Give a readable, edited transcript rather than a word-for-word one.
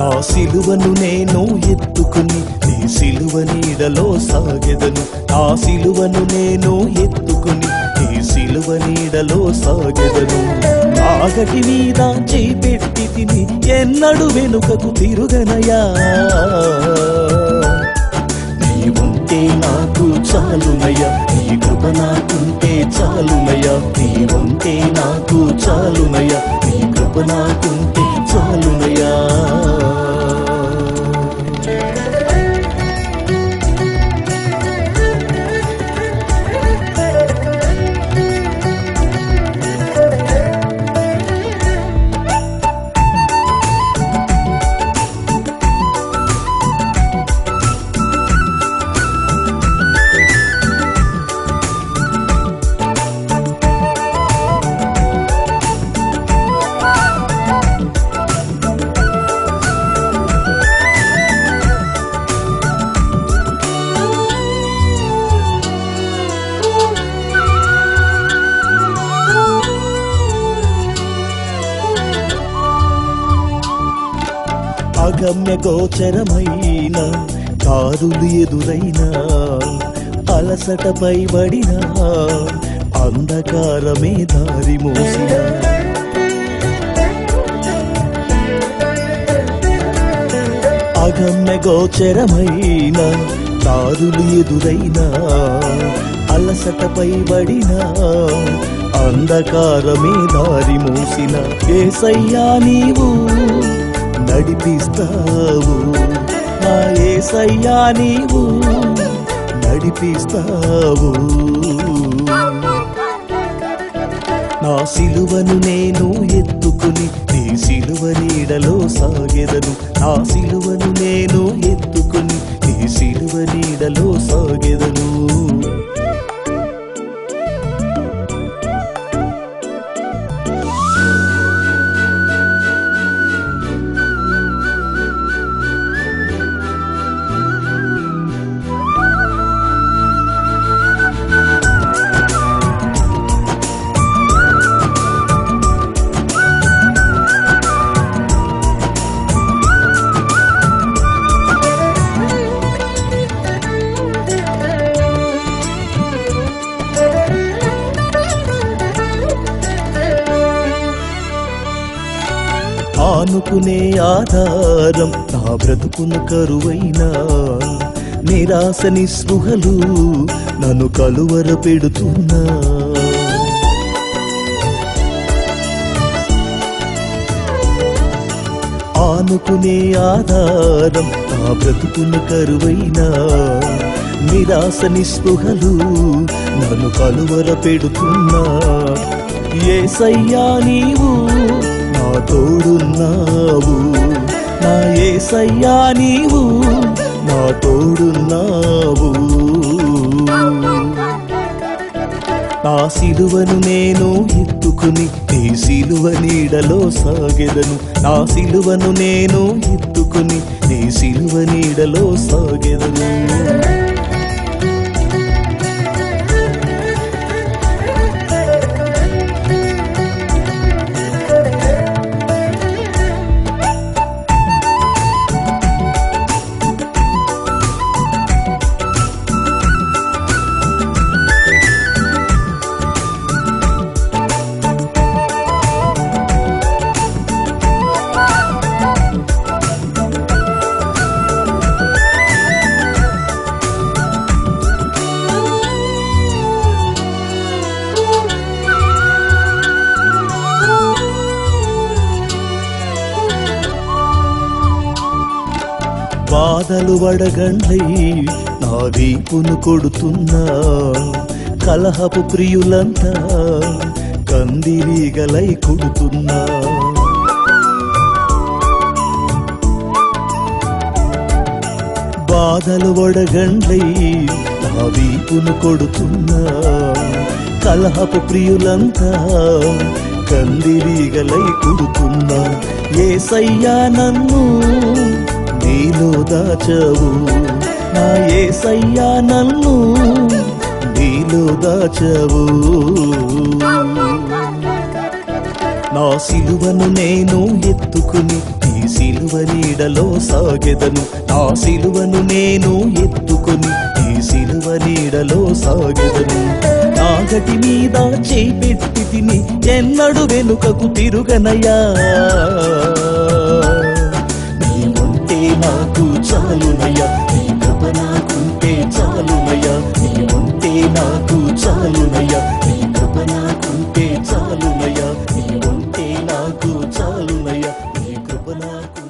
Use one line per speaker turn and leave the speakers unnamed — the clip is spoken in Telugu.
నా సిలువను నేను ఎత్తుకుని నీ సిలువ నీడలో సాగెదను. నా సిలువను నేను ఎత్తుకుని నీ సిలువ నీడలో సాగెదను. నాగటి మీద చేపెట్టి తిని ఎన్నడు వెనుకకు తిరుగనయా. నీ ఉంటే నాకు చాలునయ్యా, నీ కృప నాకుంటే చాలునయ్యా. నీ ఉంటే నాకు చాలునయ్యా, నీ కృప నాకుంటే చాలునయ్యా. అగమ్య గోచరమైన కారులు ఎదురైనా, అలసటపై పడిన అంధకారమే దారి మోసిన. అగమ్య గోచరమైన కారులు ఎదురైనా, అలసటపై పడిన అంధకారమే దారి మోసిన. యేసయ్యా నీవు నడిపిస్తావు, నా యేసయ్యా నీవు నడిపిస్తావు. నా సిలువను నేను ఎత్తుకుని నీ సిలువ నీడలో సాగెదను. నా సిలువను నేను ఎత్తుకుని నీ సిలువ నీడలో సాగెదను. ఆనుకునే ఆధారం నా బ్రతుకును కరువైనా, నిరాశ నిస్పృహలు నన్ను కలువర పెడుతున్నా. ఆనుకునే ఆధారం నా బ్రతుకును కరువైనా, నిరాశ నిస్పృహలు నన్ను కలువర పెడుతున్నా. యేసయ్యా నీవు నా తోడున్నావు, నా యేసయ్యా నీవు నా తోడున్నావు. నా సిలువను నేను ఎత్తుకుని నీ సిలువ నీడలో సాగెదను. నా సిలువను నేను ఎత్తుకుని నీ సిలువ నీడలో సాగెదను. బాధలు వడగండ్లై నా వీపును కొడుతున్నా, కలహపు ప్రియులంతా కందిరీగలై కొడుతున్నా. బాధలు వడగండ్లై నా వీపును కొడుతున్నా, కలహపు ప్రియులంతా కందిరీగలై కొడుతున్నా. యేసయ్యా నన్ను నీలో దాచవు, నా యేసయ్యా నన్ను నీలో దాచవు. నా సిలువను నేను ఎత్తుకుని నీ సిలువ నీడలో సాగెదను, నా సిలువను నేను ఎత్తుకొని ఈ సిలువ నీడలో సాగెదను. నా గటి మీద చేపెట్టి తిని ఎన్నడు వెనుకకు తిరుగనయ్యా. నీ ఉంటే నాకు చాలునయ్యా, నీ కృప నాకుంటే చాలునయ్యా. నీ ఉంటే నాకు చాలునయ్యా, నీ కృప నాకుంటే చాలునయ్యా. నీ ఉంటే నాకు చాలునయ్యా, నీ కృప నాకు